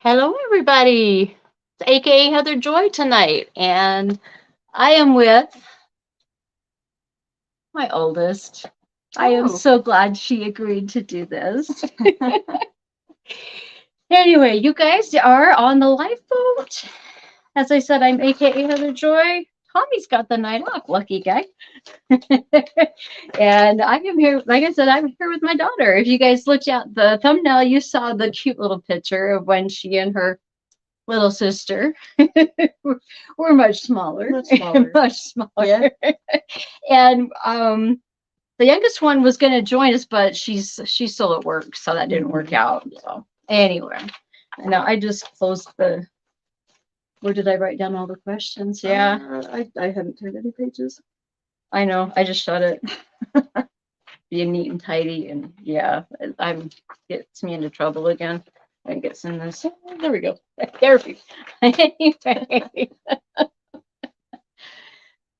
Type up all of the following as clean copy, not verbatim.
Hello, everybody. It's AKA Heather Joy tonight, and I am with my oldest. I am Oh, so glad she agreed to do this. Anyway, you guys are on the lifeboat. As I said, I'm AKA Heather Joy. Tommy's got the night off, lucky guy. And I am here, like I said, I'm here with my daughter. If you guys looked at the thumbnail, you saw the cute little picture of when she and her little sister were much smaller, much smaller. much smaller. Yeah. And the youngest one was going to join us, but she's still at work, so that didn't work out. So anyway, now I just closed the. Where did I write down all the questions? Yeah, I hadn't turned any pages. I know. I just shut it. Being neat and tidy, and yeah, I'm gets me into trouble again. I guess in this. There we go. There we go. Anyway,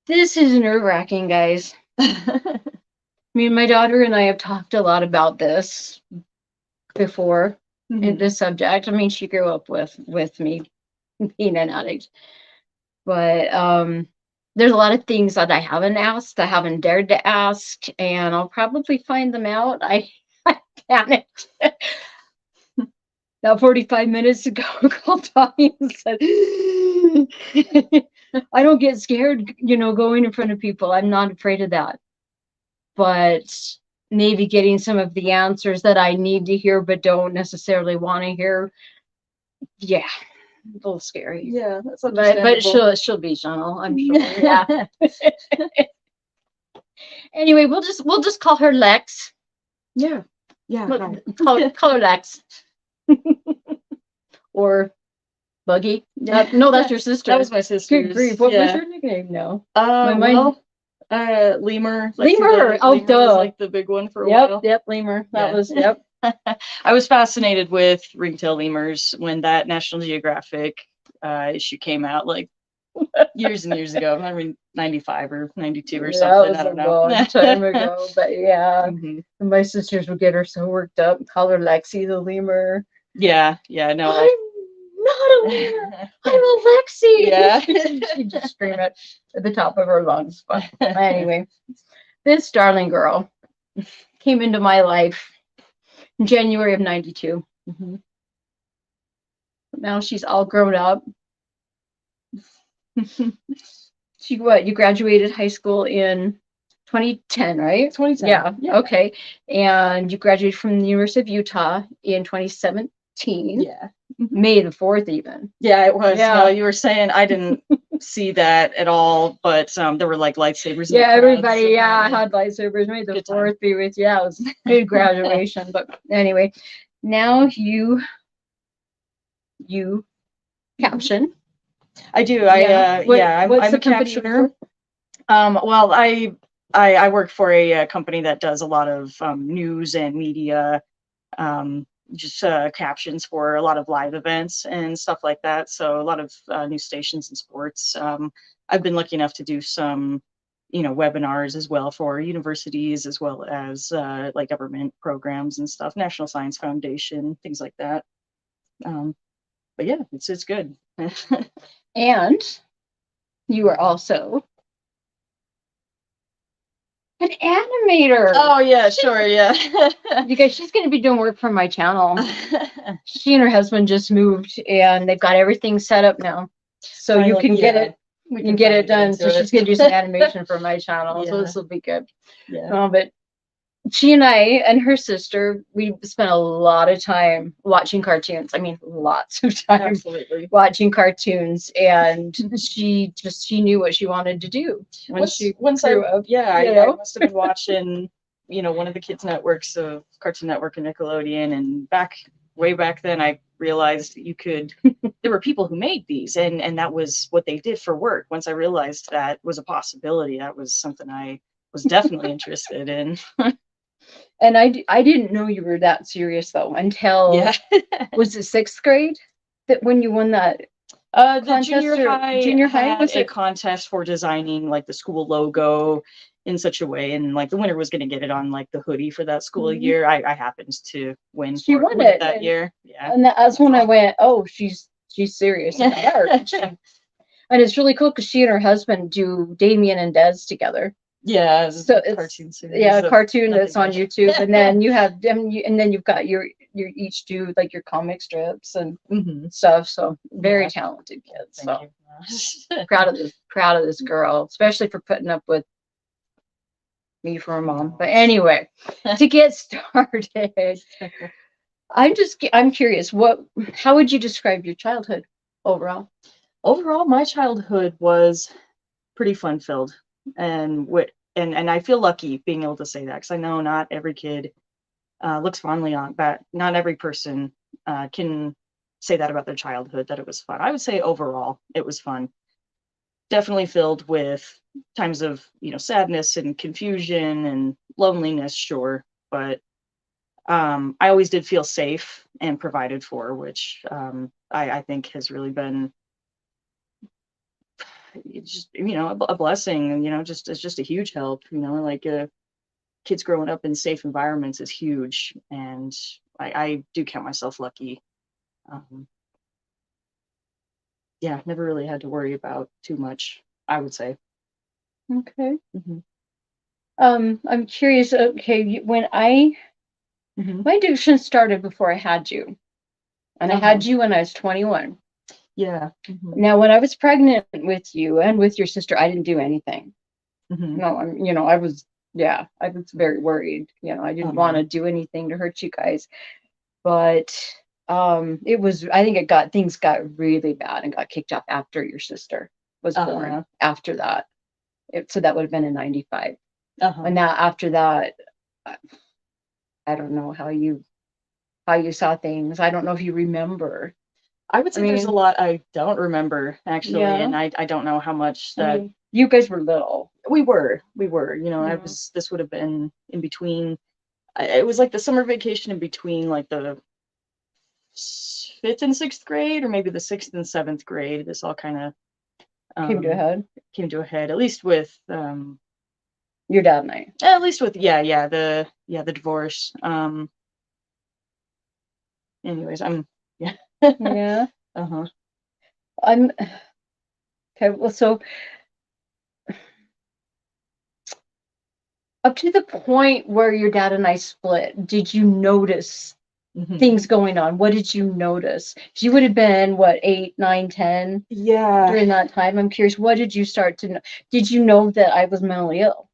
this is nerve wracking, guys. Me and my daughter and I have talked a lot about this before in this subject. I mean, she grew up with me being an addict, but there's a lot of things that I haven't asked, I haven't dared to ask, and I'll probably find them out. I panicked. Now, 45 minutes ago, I called Tommy and said, I don't get scared, going in front of people. I'm not afraid of that. But maybe getting some of the answers that I need to hear but don't necessarily want to hear. Yeah, a little scary. Yeah, that's But understandable. she'll be gentle, I'm sure. Yeah. Anyway, we'll just call her Lex. Yeah. Yeah. Call her Lex. Or Buggy. No, that's your sister. That was my Good sister's. grief. What was Yeah. your nickname now? Well, Lemur. Lemur. Oh, Lemur was duh. like the big one for a while. Yep, Lemur. That Yeah. was, yep. I was fascinated with ringtail lemurs when that National Geographic issue came out, like years and years ago. I mean, 95 or 92 or something. I don't know. Long time ago, but yeah. Mhm. My sisters would get her so worked up, call her Lexi the lemur. Yeah, no. I'm not a lemur. I'm a Lexi. Yeah. She'd just scream it at the top of her lungs. But anyway, this darling girl came into my life in January of 92. Now she's all grown up. You graduated high school in 2010, right? 2010. Yeah. Okay. And you graduated from the University of Utah in 2017. Yeah. May the 4th, even. Yeah, it was. Yeah. No, you were saying I didn't see that at all, but there were like lightsabers. Yeah, in the everybody, crowds. had lightsabers. May the Good 4th be with you. Yeah, it was a good graduation. But anyway, now you caption. I do. What's I'm the a company you captioner. Well, I work for a company that does a lot of news and media, just captions for a lot of live events and stuff like that. So a lot of news stations and sports. I've been lucky enough to do some, webinars as well for universities, as well as like government programs and stuff, National Science Foundation, things like that. But yeah, it's good. And you are also an animator. Oh yeah, sure, yeah. Because she's going to be doing work for my channel. She and her husband just moved, and they've got everything set up now, so you can get it. We can get it done. So she's going to do some animation for my channel. So this will be good. Yeah. But she and I and her sister, we spent a lot of time watching cartoons. I mean, lots of time. Absolutely. Watching cartoons, and she knew what she wanted to do once she grew up. Yeah, I must have been watching, one of the kids' networks of Cartoon Network and Nickelodeon, and way back then, I realized you could. There were people who made these, and that was what they did for work. Once I realized that was a possibility, that was something I was definitely interested in. And I didn't know you were that serious though until was it 6th grade that when you won that the junior high was a contest for designing like the school logo in such a way, and like the winner was going to get it on like the hoodie for that school year. I happened to win. She won it that year. Yeah. And that's when I went, oh, she's serious about art. And it's really cool because she and her husband do Damien and Des together. Yeah, So a it's cartoon series. yeah, a cartoon that's on Nothing YouTube, and then you have them, and then you've got your each do like your comic strips and stuff. So very Yeah. talented kids. Thank So you. proud of this girl, especially for putting up with me for a mom. But anyway, to get started, I'm curious, how would you describe your childhood overall? Overall, my childhood was pretty fun filled, and I feel lucky being able to say that, because I know not every kid looks fondly on, but not every person can say that about their childhood, that it was fun. I would say overall it was fun. Definitely filled with times of, sadness and confusion and loneliness, sure, but I always did feel safe and provided for, which I think has really been, it's just, a blessing, and just it's just a huge help. Like kids growing up in safe environments is huge, and I do count myself lucky. Um, yeah, never really had to worry about too much, I would say. Okay. Hmm. I'm curious. Okay, my addiction started before I had you, and I had you when I was 21. Yeah. Now, when I was pregnant with you and with your sister, I didn't do anything. No, I was, yeah, I was very worried. I didn't want to do anything to hurt you guys, but I think things got really bad and got kicked off after your sister was born. After that, so that would have been in 95. And now after that, I don't know how you saw things. I don't know if you remember. I would say there's a lot I don't remember, actually, and I don't know how much that. You guys were little. We were. This would have been in between. It was like the summer vacation in between, like the 5th and 6th grade, or maybe the 6th and 7th grade. This all kind of Came to a head. At least with your dad and I. At least with the divorce. Anyways, yeah. Yeah. Uh-huh. I'm okay. Well, so up to the point where your dad and I split, did you notice things going on? What did you notice? You would have been what, 8, 9, 10? Yeah. During that time, I'm curious. What did you start to know? Did you know that I was mentally ill?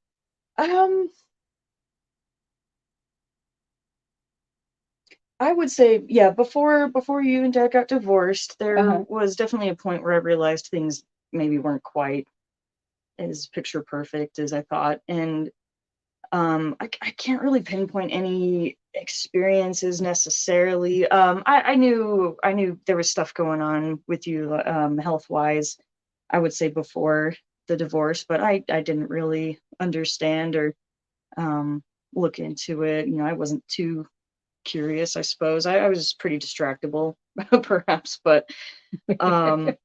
I would say, yeah, before you and Dad got divorced, there was definitely a point where I realized things maybe weren't quite as picture perfect as I thought. And I can't really pinpoint any experiences necessarily. I knew there was stuff going on with you, health wise, I would say, before the divorce, but I didn't really understand or look into it. I wasn't too curious, I suppose. I was pretty distractible, perhaps, but I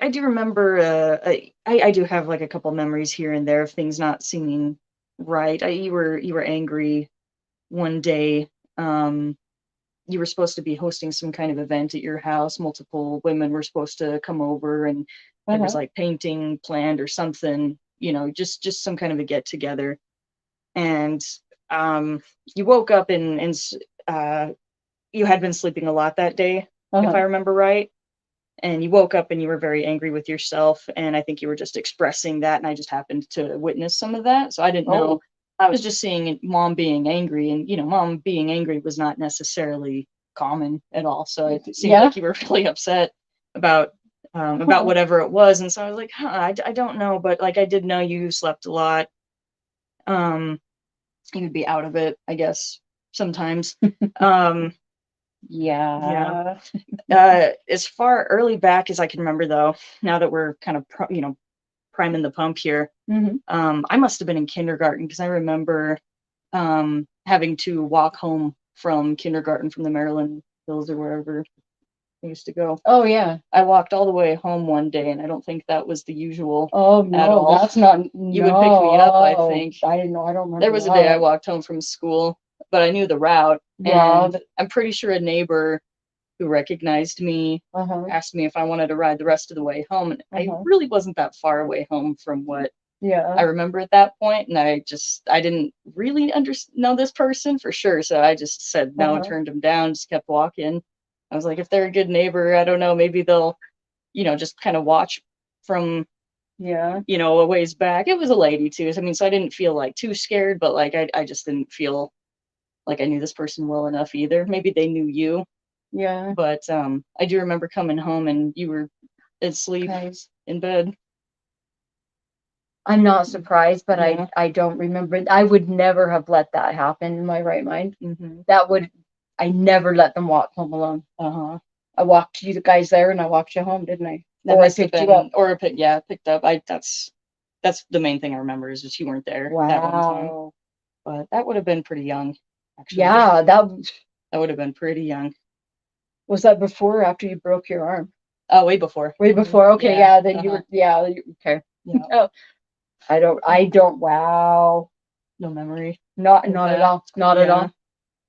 do remember, I do have like a couple memories here and there of things not seeming right. You were angry one day. You were supposed to be hosting some kind of event at your house. Multiple women were supposed to come over, and there was like painting planned or something, just some kind of a get together. And you woke up and you had been sleeping a lot that day, if I remember right. And you woke up and you were very angry with yourself, and I think you were just expressing that, and I just happened to witness some of that. So I didn't know. I was just seeing Mom being angry, and Mom being angry was not necessarily common at all. So it seemed like you were really upset about whatever it was. And so I was like, I don't know, but like I did know you slept a lot. You would be out of it, I guess, sometimes. Yeah. As far early back as I can remember, though, now that we're kind of priming the pump here, I must have been in kindergarten, because I remember having to walk home from kindergarten, from the Maryland Hills or wherever I used to go. Oh yeah, I walked all the way home one day, and I don't think that was the usual. Oh no, at all. That's not. You would pick me up, I think. I didn't know. I don't remember. There was a day I walked home from school, but I knew the route. Yeah. And I'm pretty sure a neighbor who recognized me Uh-huh. asked me if I wanted to ride the rest of the way home. And I Uh-huh. really wasn't that far away home from what Yeah. I remember at that point, and I didn't really know this person for sure, so I just said no and Uh-huh. turned him down, just kept walking. I was like, if they're a good neighbor, I don't know, maybe they'll, just kind of watch from, Yeah. a ways back. It was a lady too. I mean, so I didn't feel like too scared, but like I just didn't feel like I knew this person well enough either. Maybe they knew you, Yeah. but I do remember coming home and you were asleep Guys, in bed. I'm not surprised, but Yeah. I don't remember. I would never have let that happen in my right mind. Mm-hmm. I never let them walk home alone. Uh-huh. I walked you guys there and I walked you home, didn't I? That Or I must have picked you up. been, or picked up. That's the main thing I remember is that you weren't there that one time. Wow. But that would have been pretty young, actually. Yeah, That would have been pretty young. was that before or after you broke your arm? Oh, way before. Way before. Okay, Yeah. yeah, then you were okay. Yeah. Oh, I don't wow. No memory. Not of at that. all. Not at Yeah. all.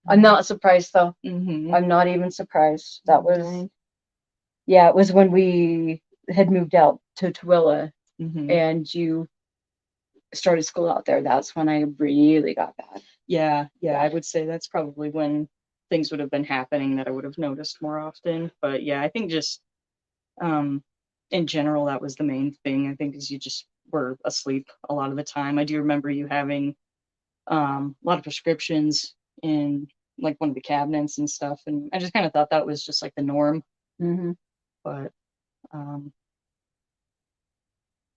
I'm not surprised though. Mm-hmm. I'm not even surprised. That was Okay. yeah, it was when we had moved out to Tooele Mm-hmm. and you started school out there. That's when I really got bad. Yeah, Yeah. I would say that's probably when things would have been happening that I would have noticed more often. But yeah, I think just in general that was the main thing. I think is you just were asleep a lot of the time. I do remember you having a lot of prescriptions in like one of the cabinets and stuff, and I just kind of thought that was just like the norm. Mm-hmm. But um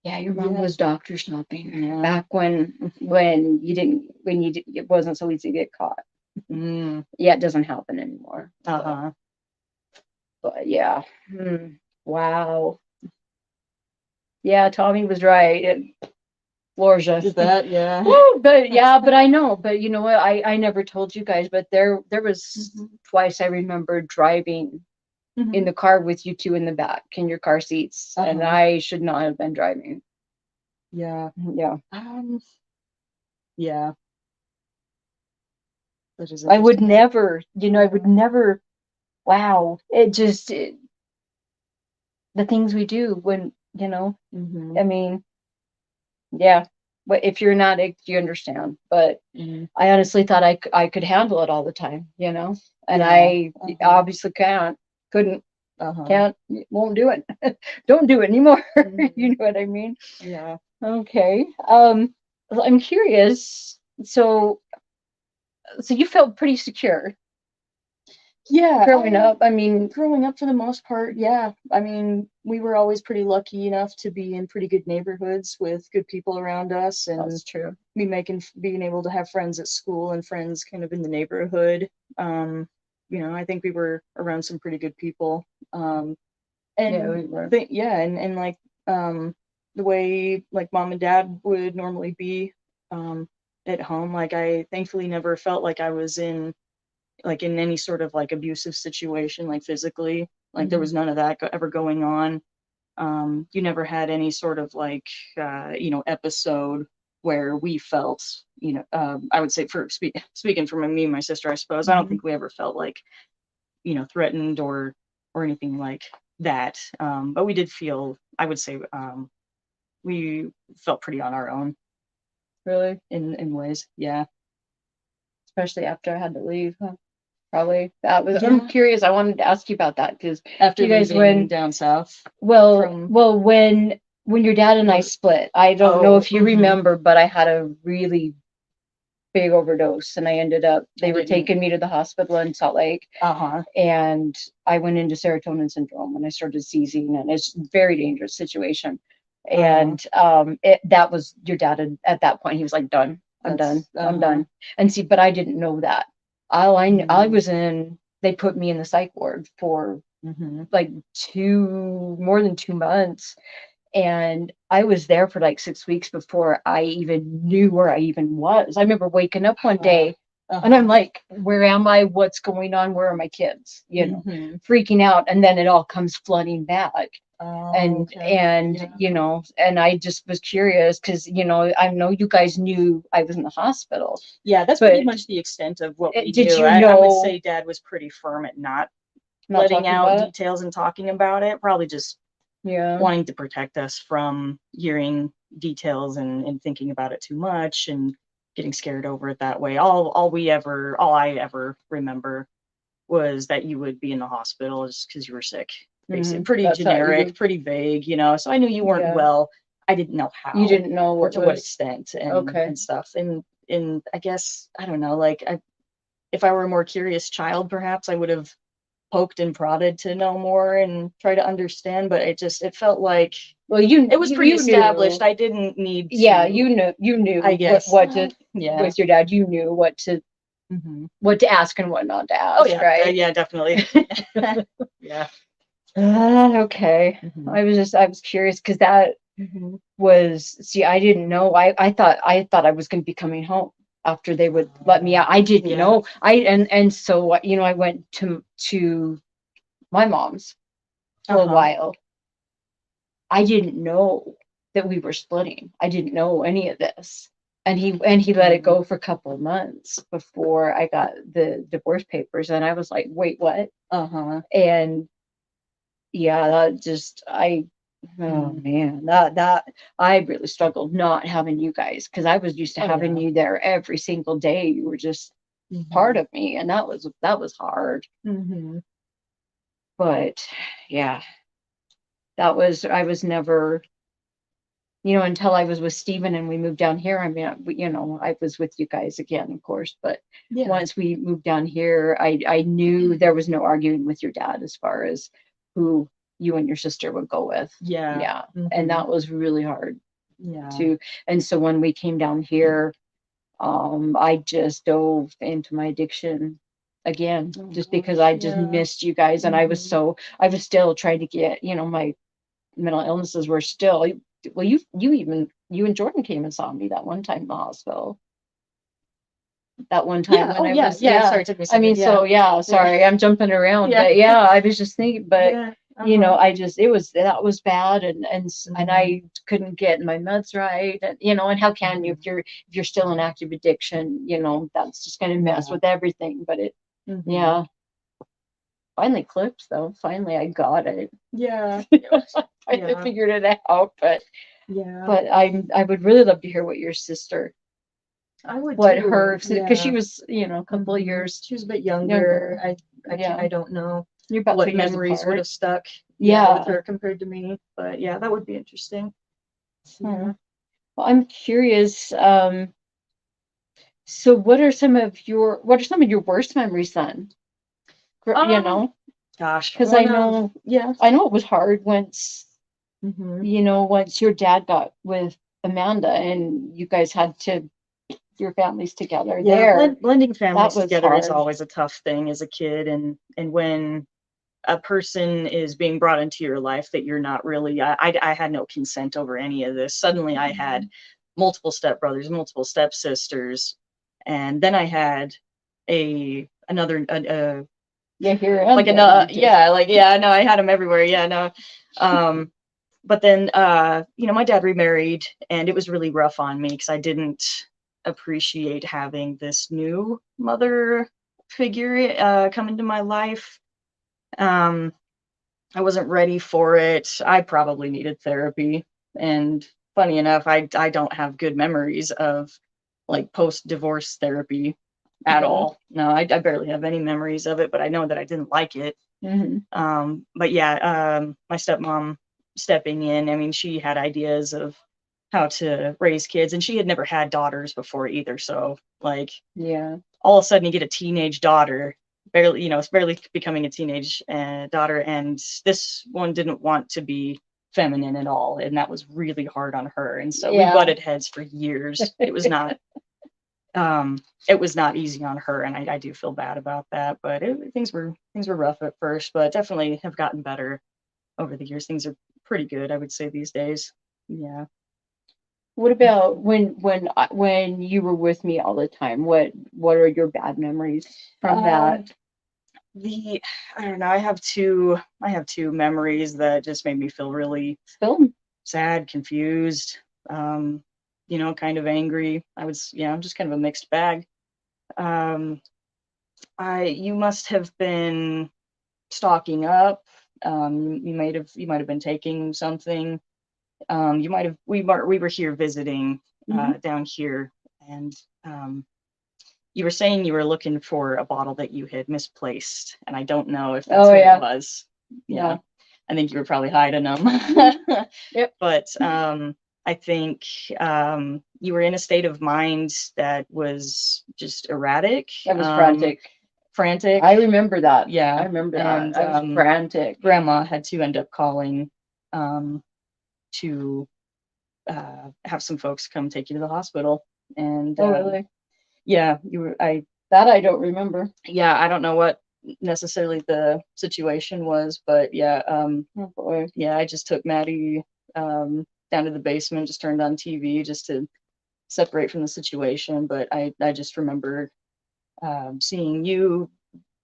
Yeah, your mom Yeah. was doctor shopping Yeah. back when it wasn't so easy to get caught. Mm, Yeah, it doesn't happen anymore. uh-huh. But yeah. Wow. Yeah, Tommy was right. Florja. Is that yeah. Woo, but I know. But you know what? I never told you guys, but there was twice I remember driving in the car with you two in the back in your car seats, and Uh-huh. I should not have been driving. Yeah. Yeah. Yeah. That is I would interesting. never, I would never. Wow. The things we do when, Mm-hmm. I mean, yeah. But if you're an addict, you understand. But Mm-hmm. I honestly thought I could handle it all the time, and Yeah. I Uh-huh. obviously couldn't, Uh-huh. can't, won't do it. Don't do it anymore. Mhm. You know what I mean? Yeah. Okay. I'm curious. So you felt pretty secure Yeah. growing up. I mean, Growing up for the most part, yeah. I mean, we were always pretty lucky enough to be in pretty good neighborhoods with good people around us, and that's true. being able to have friends at school and friends kind of in the neighborhood. I think we were around some pretty good people. Yeah, we And were. and like the way like mom and dad would normally be at home, like I thankfully never felt like I was in any sort of like abusive situation, like physically, like there was none of that ever going on. You never had any sort of like episode where we felt, I would say speaking for me and my sister, I suppose, I don't think we ever felt like threatened or anything like that. But we did feel, I would say, we felt pretty on our own Really? in ways. Yeah. Especially after I had to leave. Huh? Probably. I'm Yeah. curious. I wanted to ask you about that because After you guys leaving down south. well, when your dad and I split, I don't know if you mhm. remember, but I had a really big overdose and I ended up, they were taking me to the hospital in Salt Lake Uh-huh. and I went into serotonin syndrome and I started seizing and it's a very dangerous situation. And that was your dad at that point. He was like, done. I'm done. I'm done. And see, but I didn't know that. All I knew, I was they put me in the psych ward for like more than 2 months. And I was there for like 6 weeks before I even knew where I even was. I remember waking up one day And I'm like, where am I? What's going on? Where are my kids? You know, freaking out. And then it all comes flooding back. And you know, and I just was curious because, you know, I know you guys knew I was in the hospital. Yeah, that's But pretty much the extent of what we did knew. you I know would say Dad was pretty firm at not letting talking out about it? details and talking about it. Probably just Yeah. wanting to protect us from hearing details and thinking about it too much and getting scared over it that way. All I ever remember was that you would be in the hospital just because you were sick. Basically, pretty That's how you generic, were- pretty vague, you know. So I knew you weren't Yeah. well. I didn't know how You didn't know or what to what was extent okay. and stuff. And I guess I don't know. Like if I were a more curious child, perhaps I would have poked and prodded to know more and try to understand. But it felt like Well, it was pretty you established. knew. I didn't need to. Yeah, you knew I guess what to yeah. with your dad. You knew what to ask and what not to ask. Oh yeah, right? yeah, definitely. Yeah. Okay. I was curious because that was, see, I didn't know. I thought I was going to be coming home after they would let me out. I didn't Yeah. know. And so, you know, I went to my mom's for a while. I didn't know that we were splitting. I didn't know any of this. And he let it go for a couple of months before I got the divorce papers. And I was like, wait, what? And yeah, that just oh man, that I really struggled not having you guys because I was used to having you there every single day. You were just part of me, and that was hard. But yeah, I was never, you know, until I was with Steven and we moved down here. I mean, you know, I was with you guys again, of course, but once we moved down here, I knew there was no arguing with your dad as far as who you and your sister would go with. Yeah. And that was really hard too. And so when we came down here, I just dove into my addiction again, just because I just missed you guys. And I was still trying to get, you know, my mental illnesses were still, well, you and Jordan came and saw me that one time in the hospital. That one time when I was, Sorry, it took me a second. I mean, so yeah, sorry, I'm jumping around, but yeah, I was just thinking, but you know, that was bad, and I couldn't get my meds right, and you know, and how can you if you're still in active addiction, you know, that's just going to mess with everything. But yeah, finally clipped though. Finally, I got it. Yeah. I figured it out, but I would really love to hear what your sister, I would what too. her, because she was, you know, a couple of years. She was a bit younger. I don't know You're about what 3 years memories would apart. have stuck Yeah. with her compared to me. But yeah, that would be interesting. Well, I'm curious. So what are some of your worst memories then? You know, Gosh, because I know it was hard once, you know, once your dad got with Amanda and you guys had to your families together there. Blending families was together is hard. always a tough thing as a kid, and when a person is being brought into your life that you're not really, I had no consent over any of this. Suddenly I had multiple stepbrothers, multiple stepsisters, and then I had another here like another no, I had them everywhere. But then you know, my dad remarried, and it was really rough on me because I didn't appreciate having this new mother figure come into my life. I wasn't ready for it. I probably needed therapy. And funny enough, I don't have good memories of like post-divorce therapy at all. No, I barely have any memories of it, but I know that I didn't like it. But yeah, my stepmom stepping in, I mean, she had ideas of how to raise kids, and she had never had daughters before either. So like, all of a sudden you get a teenage daughter, barely, you know, it's barely becoming a teenage daughter, and this one didn't want to be feminine at all, and that was really hard on her. And so we butted heads for years. It was not easy on her, and I do feel bad about that. But things were rough at first, but definitely have gotten better over the years. Things are pretty good, I would say, these days. Yeah. What about when you were with me all the time? What are your bad memories from that? The I don't know. I have two memories that just made me feel really Film? sad, confused, kind of angry. I'm just kind of a mixed bag. Um, you must have been stocking up. You might have been taking something. We were here visiting Mhm. down here, and you were saying you were looking for a bottle that you had misplaced, and I don't know if that's Oh what yeah, it was. yeah. Yeah, I think you were probably hiding them. Yep. But I think you were in a state of mind that was just erratic, That was frantic. frantic. I remember that. Yeah, I remember that. and I was frantic. Grandma had to end up calling to have some folks come take you to the hospital. And Oh really? yeah, you were. That I don't remember. Yeah, I don't know what necessarily the situation was, but yeah, Oh boy. yeah, I just took Maddie down to the basement, just turned on TV just to separate from the situation. But I just remember seeing you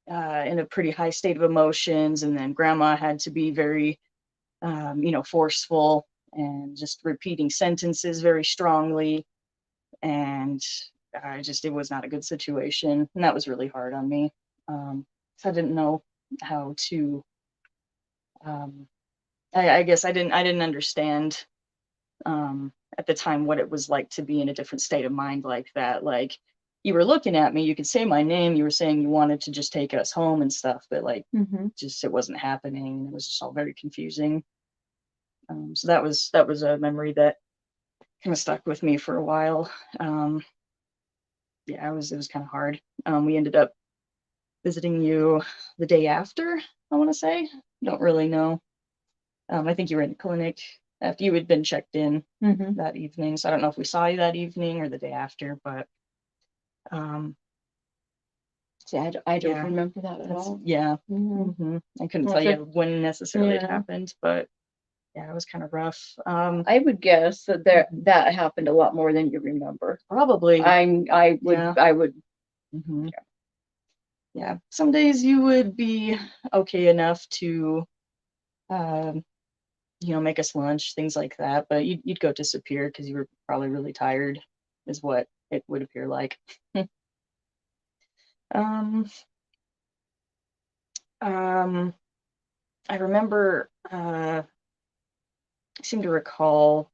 in a pretty high state of emotions, and then Grandma had to be very, forceful and just repeating sentences very strongly, and it was not a good situation, and that was really hard on me. So I didn't know how to. Um, I guess I didn't understand at the time what it was like to be in a different state of mind like that. Like, you were looking at me, you could say my name, you were saying you wanted to just take us home and stuff, but like, Mm-hmm. just it wasn't happening, and it was just all very confusing. So that was a memory that kind of stuck with me for a while. Um, yeah, it was kind of hard. We ended up visiting you the day after, I want to say. Don't really know. I think you were in the clinic after you had been checked in Mm-hmm. that evening. So I don't know if we saw you that evening or the day after, but um, See, I don't yeah, remember that at all. yeah. Mm-hmm. I couldn't Well, tell you when necessarily it yeah. happened, but yeah, it was kind of rough. I would guess that Mhm. that happened a lot more than you remember. Probably, I would yeah. I would hmm Yeah. Some days you would be okay enough to, um, make us lunch, things like that, but you'd go disappear because you were probably really tired, is what it would appear like. Um, um, I remember, I seem to recall,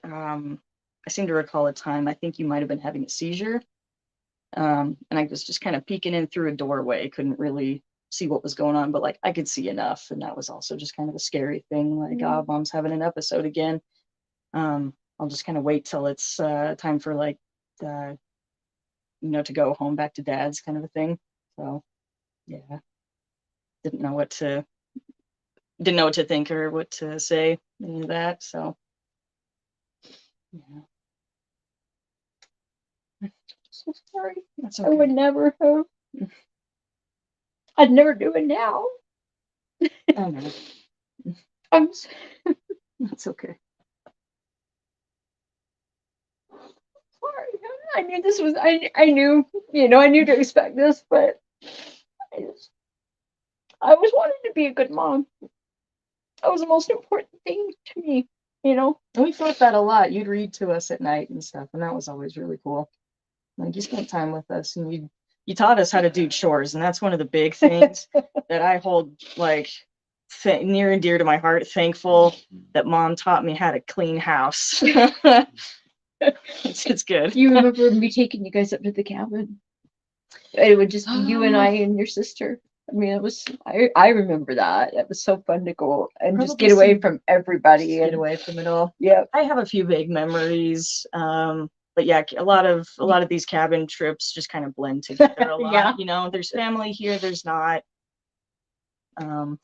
um, I seem to recall a time I think you might have been having a seizure. And I was just kind of peeking in through a doorway, couldn't really see what was going on, but like I could see enough, and that was also just kind of a scary thing. Like, oh, mom's having an episode again. I'll just kind of wait till it's time for like, uh, to go home back to dad's kind of a thing. So yeah, didn't know what to didn't know what to think or what to say, any of that. So yeah, so sorry. that's I would okay. never have. I'd never do it now. Oh no, I'm that's okay. sorry. I knew this was. I knew. I knew to expect this, but I was wanting to be a good mom. That was the most important thing to me. You know. And we thought that a lot. You'd read to us at night and stuff, and that was always really cool. Like, you spent time with us, and you taught us how to do chores, and that's one of the big things that I hold like near and dear to my heart. Thankful that mom taught me how to clean house. It's good. You remember me taking you guys up to the cabin? It would just be you and I and your sister. I mean, it was. I remember that. It was so fun to go and just Probably get away some from everybody get and away from it all. yeah. I have a few vague memories, but yeah, a lot of these cabin trips just kind of blend together a Yeah. lot. There's family here, there's not. Um,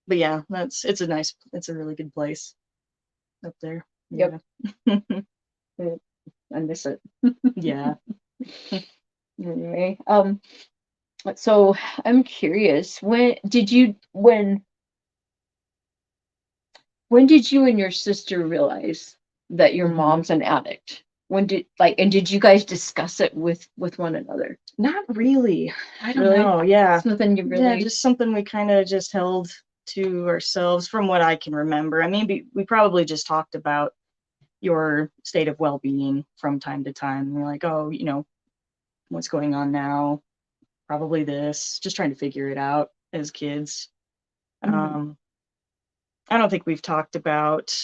but yeah, it's a really good place up there. Yep. Yeah. I miss it. Yeah. Anyway, so I'm curious. When did you and your sister realize that your Mhm. mom's an addict? When did and did you guys discuss it with one another? Not really. I don't Really? know. Yeah. It's nothing you Yeah, really. just something we kind of just held to ourselves from what I can remember. I mean, we probably just talked about your state of well-being from time to time. We're like, oh, what's going on now? Probably this. Just trying to figure it out as kids. Mhm. I don't think we've talked about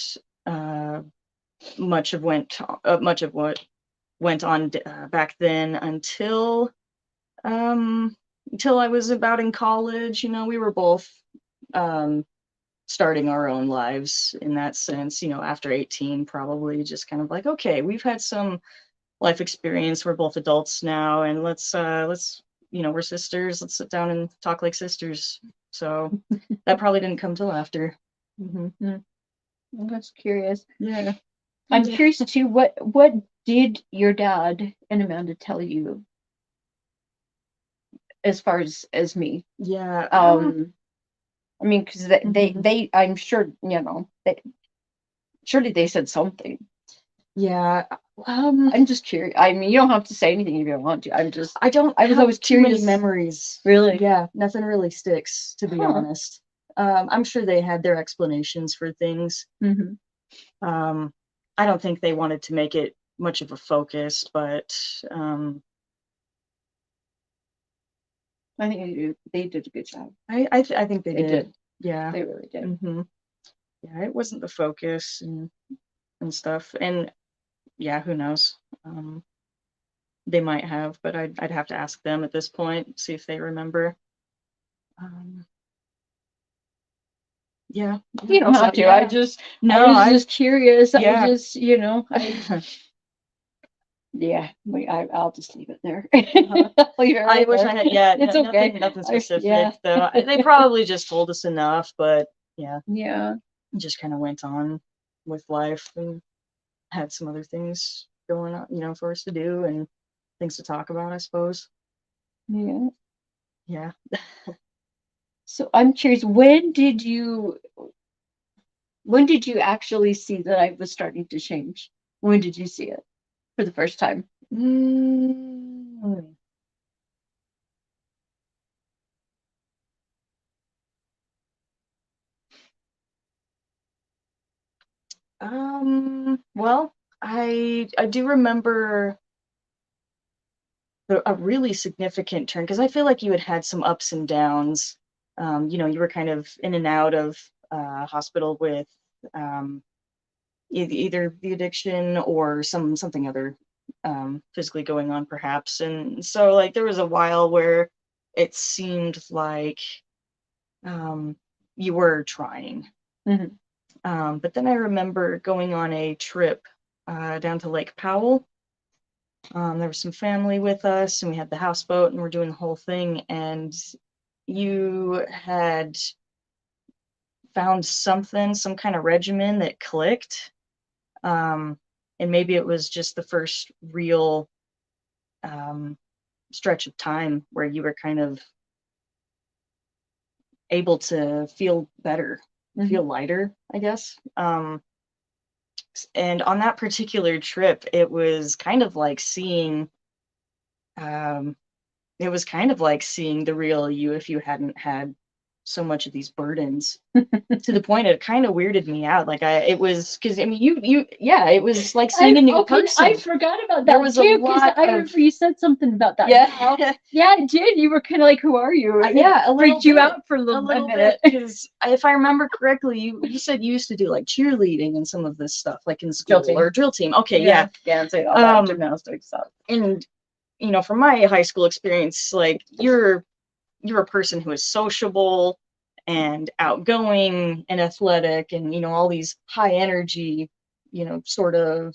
uh, much of what went on back then until I was about in college. We were both um, starting our own lives in that sense. After 18, probably just kind of like, okay, we've had some life experience. We're both adults now, and let's we're sisters. Let's sit down and talk like sisters. So that probably didn't come till after. I'm just curious. Yeah. I'm curious too. What did your dad and Amanda tell you as far as me? Yeah. I mean, because they, I'm sure, surely they said something. Yeah. I'm just curious. I mean, you don't have to say anything if you don't want to. I was have always too many curious. memories. Really? Yeah, nothing really sticks, to be honest. I'm sure they had their explanations for things. I don't think they wanted to make it much of a focus, but I think they did a good job. I think they did. did. Yeah. They really did. Yeah, it wasn't the focus and stuff. And yeah, who knows? They might have, but I'd have to ask them at this point, see if they remember. Yeah. You don't have to. Yeah. I was just curious. Yeah. I was just, yeah. I'll just leave it there. I wish I had. Yeah, It's okay. Nothing specific Yeah. though. They probably just told us enough, but yeah, Yeah. just kind of went on with life and had some other things going on, for us to do and things to talk about, I suppose. Yeah. Yeah. So I'm curious, when did you actually see that I was starting to change? When did you see it for the first time? Well, I do remember a really significant turn because I feel like you had some ups and downs. You were kind of in and out of hospital with um, either the addiction or something other physically going on, perhaps. And so, like, there was a while where it seemed like you were trying. But then I remember going on a trip down to Lake Powell. There was some family with us, and we had the houseboat, and we're doing the whole thing. And you had found some kind of regimen that clicked. And maybe it was just the first real stretch of time where you were kind of able to feel better, feel lighter, I guess. And on that particular trip, it was kind of like seeing the real you if you hadn't had so much of these burdens to the point it kind of weirded me out. Like it was because I mean it was like seeing a new person. I forgot about that. There was too, a lot I remember you said something about that. Yeah. Yeah, it did. You were kind of like, "Who are you?" Yeah, it freaked you out for a little minute. Because if I remember correctly, you said you used to do like cheerleading and some of this stuff, like in school or drill team. Okay, yeah, and say all that gymnastics stuff. And from my high school experience, like you're a person who is sociable and outgoing and athletic and all these high energy sort of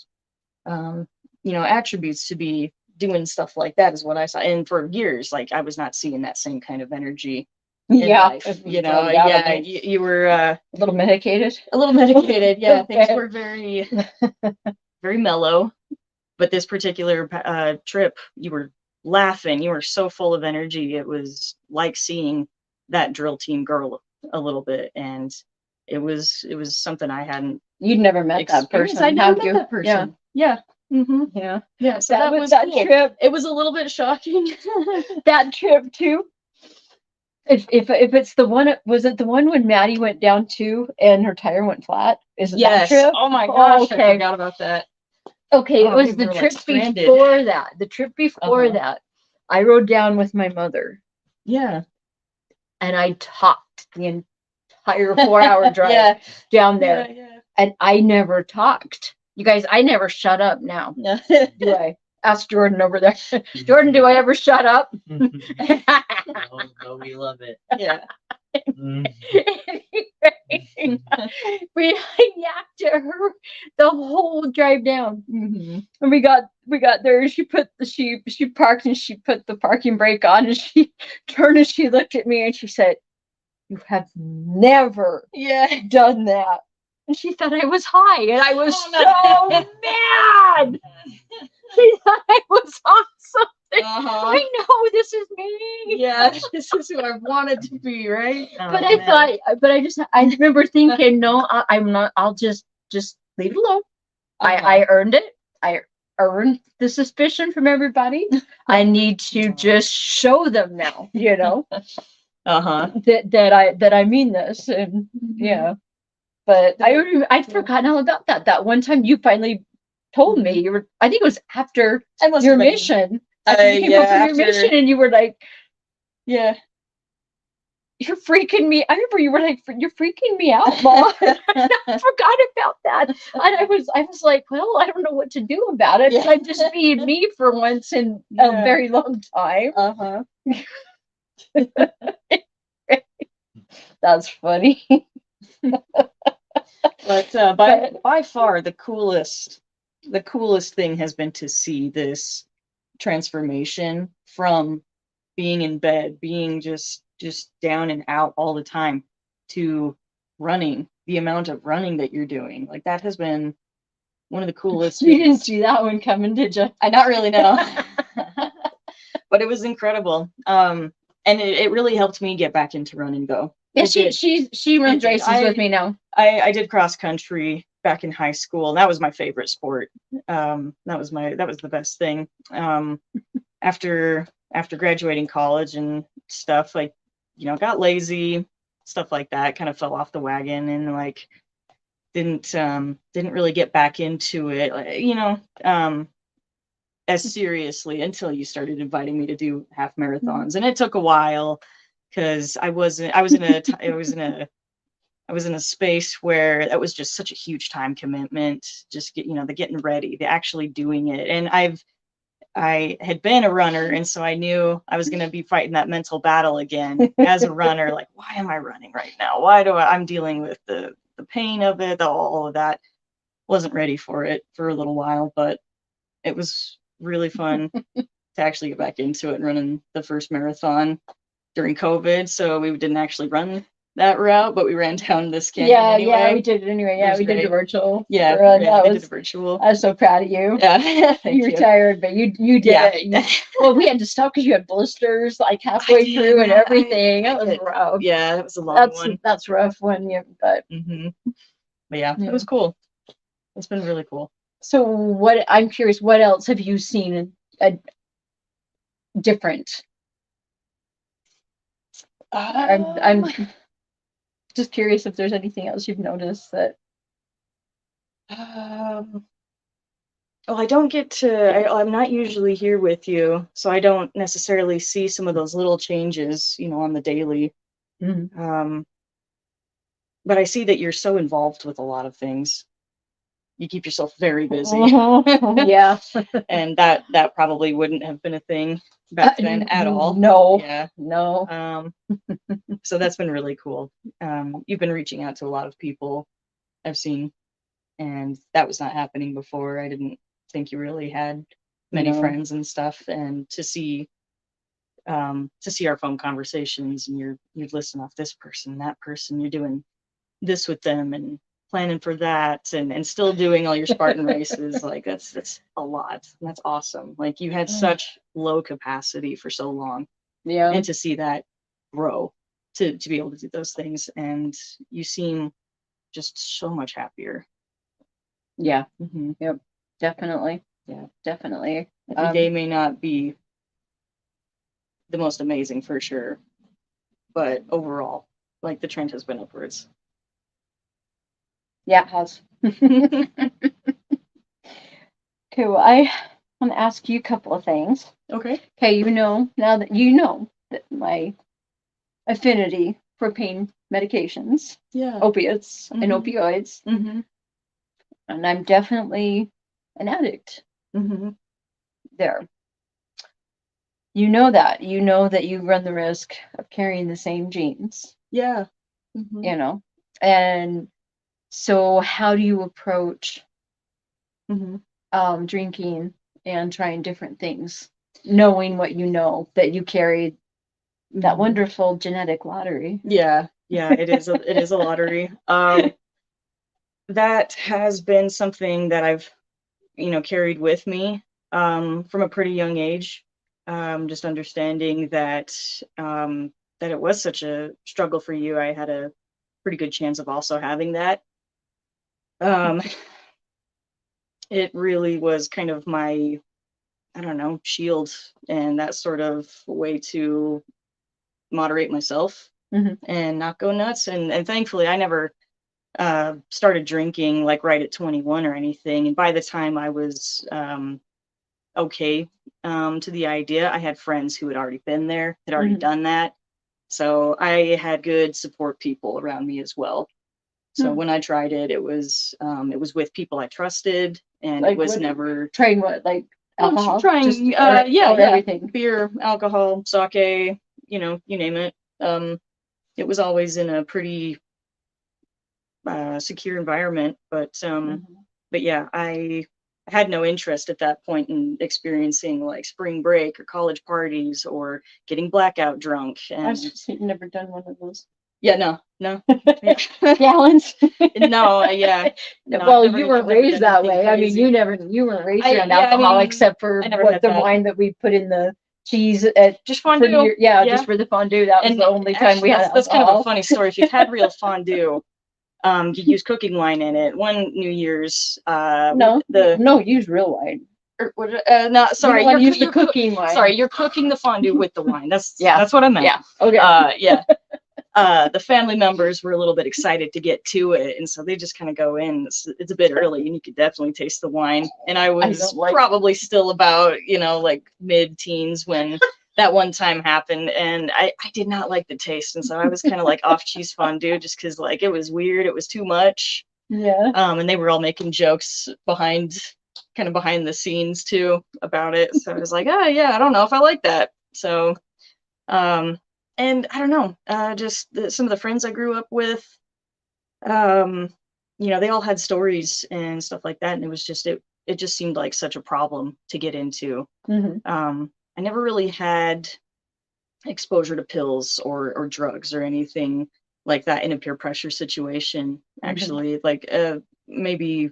attributes to be doing stuff like that is what I saw. And for years, like I was not seeing that same kind of energy in life. You were a little medicated. Yeah. Things were very very mellow, but this particular trip, you were laughing, you were so full of energy. It was like seeing that drill team girl a little bit, and it was something I hadn't You'd never met that experience. person, I never have met you? that person. Yeah. Mm-hmm. Yeah. Yeah. So That that was was that cool. trip. It was a little bit shocking. That trip too. If it's the one, was it the one when Maddie went down too and her tire went flat? Is it that Yes. trip? Oh my gosh, I okay. forgot about that. Okay, it Oh, was we the were, like, trip stranded. before that. The trip before Uh-huh. that, I rode down with my mother Yeah. and I talked the entire 4 hour drive Yeah. down there. Yeah. And I never talked. You guys, I never shut up now. Yeah. Do I? Ask Jordan over there. Jordan, do I ever shut up? No, we love it. Yeah. We yacked at her the whole drive down. Mm-hmm. And we got there. She parked and she put the parking brake on and she turned and she looked at me and she said, "You have never done that." And she thought I was high and I was so mad. She thought I was on something. Uh-huh. I know this is me. Yeah, this is who I wanted to be, right? But I thought, I remember thinking, no, I'm not. I'll just leave it alone. I earned it. I earned the suspicion from everybody. I need to just show them now, that I mean this, and yeah. But I'd forgotten all about that. That one time you finally told me I think it was after your mission. After you came home from your mission, and you were like, yeah. "You're freaking me." I remember you were like, "You're freaking me out, Mom." I forgot about that, and I was like, "Well, I don't know what to do about it. I'm just being me for once in a very long time." That's funny. But by far the coolest thing has been to see this transformation from being in bed, being just down and out all the time, to running. The amount of running that you're doing, like, that has been one of the coolest You didn't see that one coming, did you? I not really know. But it was incredible. And it really helped me get back into running, though. Yeah, she runs races with me now. I did cross country back in high school. That was my favorite sport. That was the best thing. After graduating college and stuff, like, got lazy, stuff like that, kind of fell off the wagon, and like didn't really get back into it, as seriously until you started inviting me to do half marathons. And it took a while, because I was in a space where that was just such a huge time commitment, just the getting ready, the actually doing it. And I had been a runner, and so I knew I was going to be fighting that mental battle again as a runner. Like, why am I running right now? I'm dealing with the pain of it, all of that. Wasn't ready for it for a little while, but it was really fun to actually get back into it, and running the first marathon during COVID. So we didn't actually run that route, but we ran down this canyon anyway. Yeah, we did it anyway. Yeah, we did the virtual. Yeah, we did the virtual. I was so proud of you. Yeah, you were tired, but you did it. Well, we had to stop because you had blisters like halfway through and everything. That was rough. Yeah, it was a long one. That's rough one, yeah, but. But yeah, it was cool. It's been really cool. So I'm curious, what else have you seen different? I'm just curious if there's anything else you've noticed that. Well, I don't get to. I'm not usually here with you, so I don't necessarily see some of those little changes, on the daily. But I see that you're so involved with a lot of things. You keep yourself very busy. Yeah. And that probably wouldn't have been a thing back then at all. No. Yeah. No. So that's been really cool. You've been reaching out to a lot of people, I've seen, and that was not happening before. I didn't think you really had many friends and stuff, and to see our phone conversations, and you're listing off this person, that person, you're doing this with them, and planning for that, and still doing all your Spartan races. Like, that's a lot. That's awesome. Like, you had such low capacity for so long. Yeah. And to see that grow, to be able to do those things, and you seem just so much happier. Yeah, Mhm. definitely. Yeah. Definitely. Every day may not be the most amazing for sure, but overall, like the trend has been upwards. Yeah, it has. Okay, well, I want to ask you a couple of things. Okay. Okay, now that you know that my affinity for pain medications, Yeah. opiates, and Mhm. opioids, Mhm. and I'm definitely an addict Mhm. there. You know that. You know that you run the risk of carrying the same genes, Yeah. Mhm. you know? And so, how do you approach Mhm. drinking and trying different things, knowing what you know that you carried that Mhm. wonderful genetic lottery? Yeah. Yeah. It is a lottery. That has been something that I've carried with me from a pretty young age. Just understanding that it was such a struggle for you. I had a pretty good chance of also having that. Um, it really was kind of my, I don't know, shield and that sort of way to moderate myself Mhm. and not go nuts. And thankfully, I never started drinking like right at 21 or anything. And by the time I was okay to the idea, I had friends who had already been there, had already Mhm. done that. So I had good support people around me as well. So Hmm. when I tried it, it was with people I trusted, and it Like was what? never Trying what? Like alcohol? trying. Or Yeah, yeah, everything. beer, alcohol, sake, you name it. It was always in a pretty secure environment, Mhm. but yeah, I had no interest at that point in experiencing like spring break or college parties or getting blackout drunk. I was And just saying, never done one of those. yeah, no, yeah. Gallons. No, yeah, no, Well, you weren't never raised done that anything way. I mean, crazy. you weren't raised I around yeah, I alcohol mean, except for I never what had the that. wine that we put in the cheese at Just for fondue. your, yeah, Yeah. just for the fondue. That was And the only time we actually, had that's kind of a alcohol. funny story. If you've had real fondue, you use cooking wine in it. One New Year's, No, the no, use real wine. or what? No, You sorry, don't want to use the you're cooking wine. sorry, you're cooking the fondue with the wine. Yeah. That's what I meant. Yeah. Okay. Yeah. The family members were a little bit excited to get to it, and so they just kind of go in. It's a bit early, and you could definitely taste the wine. And I was don't like- probably still about like mid-teens when that one time happened, and I did not like the taste, and so I was kind of like off cheese fondue just because like it was weird, it was too much. Yeah. And they were all making jokes behind the scenes too about it. So I was like, oh yeah, I don't know if I like that. So um and I don't know, some of the friends I grew up with, um, they all had stories and stuff like that, and it just seemed like such a problem to get into. Hmm. I never really had exposure to pills or drugs or anything like that in a peer pressure situation. Actually, like maybe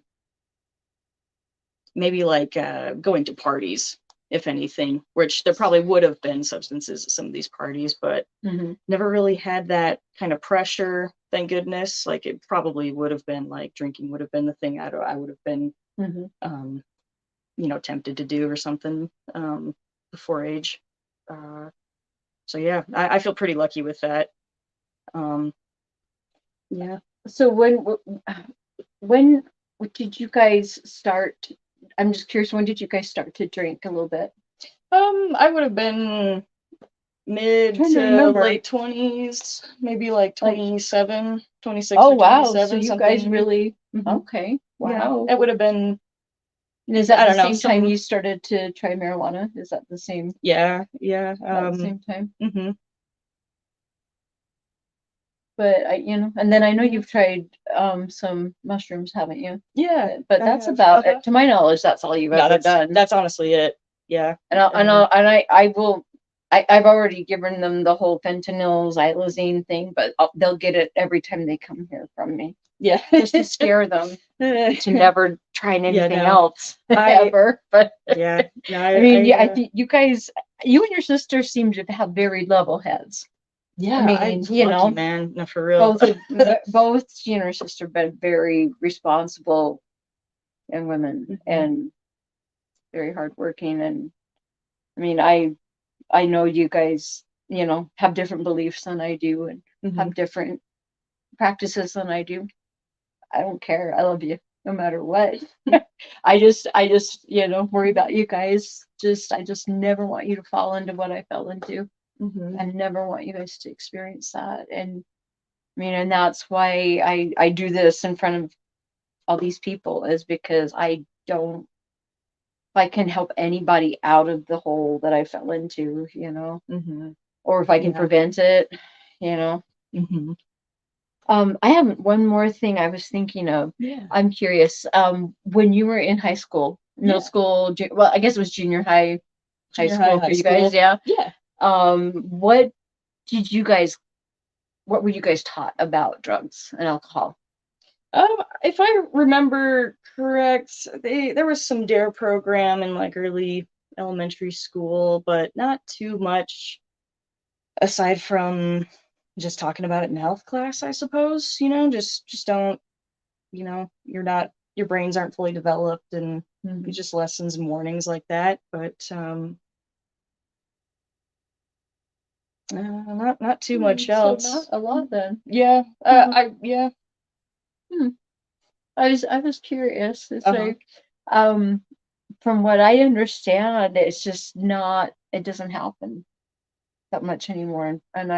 like going to parties, if anything, which there probably would have been substances at some of these parties, but Hmm. never really had that kind of pressure, thank goodness. Like it probably would have been like drinking would have been the thing I would have been Hmm. um tempted to do or something before age. uh so yeah, I feel pretty lucky with that. um yeah. So when did you guys start? I'm just curious. When did you guys start to drink a little bit? I would have been mid Trying to to remember. late 20s, maybe like 27, 26 Oh or wow! So 27, you something. guys really Mhm. okay? Yeah, Wow. it would have been, And is that I the don't know, same time some, you started to try marijuana? Is that the same? yeah, About the same time? mhm. But and then I know Yeah. you've tried some mushrooms, haven't you? Yeah, But I that's have. about it. To my knowledge, that's all you've No, ever done. that's honestly it. Yeah. I will. I've already given them the whole fentanyl, xylazine thing, but they'll get it every time they come here from me, Yeah. just to scare them to never try anything no. else ever. But Yeah, no, I mean, yeah, I think you guys, you and your sister seem to have very level heads. yeah, I mean, lucky, man. No, for real. both you and your sister been very responsible and women, Mhm. and very hardworking. And I mean, I know you guys, have different beliefs than I do, and Mhm. have different practices than I do. I don't care. I love you no matter what. I just, worry about you guys. I just never want you to fall into what I fell into. Mhm. I never want you guys to experience that. And I mean, and that's why I do this in front of all these people, is because if I can help anybody out of the hole that I fell into, Mhm. or if I can Yeah. prevent it, you know. Mhm. I have one more thing I was thinking of. Yeah. I'm curious. When you were in high school, middle Yeah. school, well, I guess it was junior high, high Junior school high for you guys, school. yeah. Yeah. What did you guys, what were you guys taught about drugs and alcohol? If I remember correct, there was some DARE program in like early elementary school, but not too much aside from just talking about it in health class, I suppose. Just don't, your brains aren't fully developed, and Mhm. just lessons and warnings like that. But not too much So not else. a lot then. Yeah. Mhm. Yeah. Hmm. I was curious. It's Uh-huh. like, um, from what I understand, it's just not, it doesn't happen that much anymore. And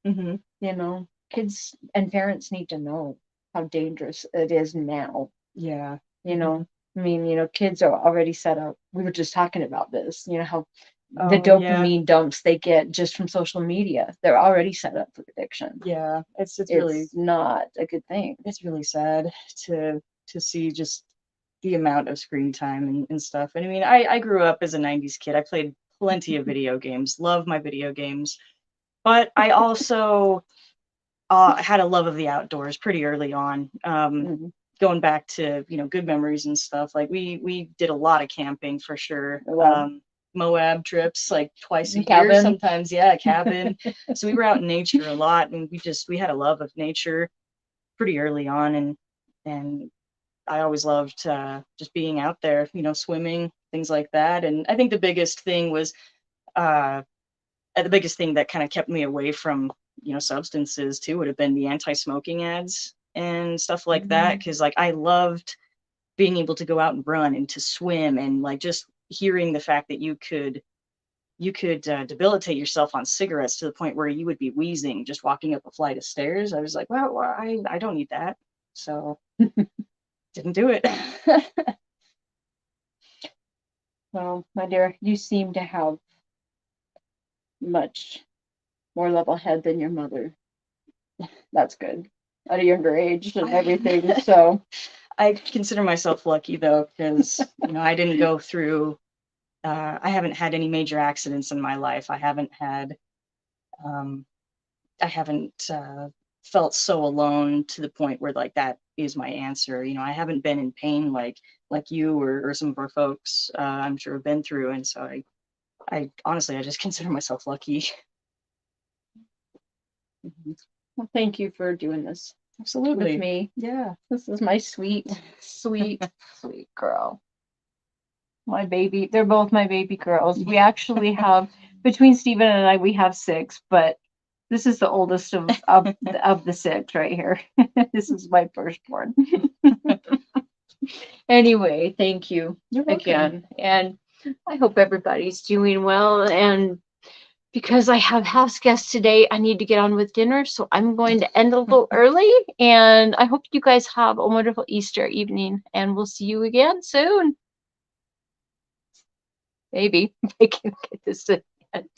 Mm-hmm. kids and parents need to know how dangerous it is now. Yeah. You know, I mean, kids are already set up. We were just talking about this, how the Oh, yeah. dopamine dumps they get just from social media, they're already set up for addiction. Yeah. It's really It's not a good thing. it's really sad to see just the amount of screen time and stuff. And I mean, I grew up as a 90s kid. I played plenty of video games, love my video games, but I also had a love of the outdoors pretty early on. Mhm. Going back to, good memories and stuff. Like we did a lot of camping for sure. Wow. Moab trips like twice a year, Cabin. sometimes, yeah, cabin. So we were out in nature a lot, and we had a love of nature pretty early on, and I always loved just being out there, swimming, things like that. And I think uh, the biggest thing that kind of kept me away from, substances too would have been the anti-smoking ads and stuff like that. Mhm. Because like I loved being able to go out and run and to swim, and like just hearing the fact that you could debilitate yourself on cigarettes to the point where you would be wheezing just walking up a flight of stairs. I was like, well, I don't need that. So didn't do it. Well, my dear, you seem to have much more level head than your mother. That's good. At a younger age and everything. So, I consider myself lucky though, because I didn't go through. I haven't had any major accidents in my life. Um, I haven't felt so alone to the point where like that is my answer. I haven't been in pain like you or some of our folks. I'm sure have been through, and so I honestly I just consider myself lucky. well, thank you for doing this with Absolutely. me. Yeah. This is my sweet, sweet, sweet girl. My baby. They're both my baby girls. We actually have, between Stephen and I, we have six, but this is the oldest of the six right here. This is my firstborn. Anyway, thank you You're welcome. again. And I hope everybody's doing well. And because I have house guests today, I need to get on with dinner. So I'm going to end a little early. And I hope you guys have a wonderful Easter evening. And we'll see you again soon. Maybe if I can get this to end.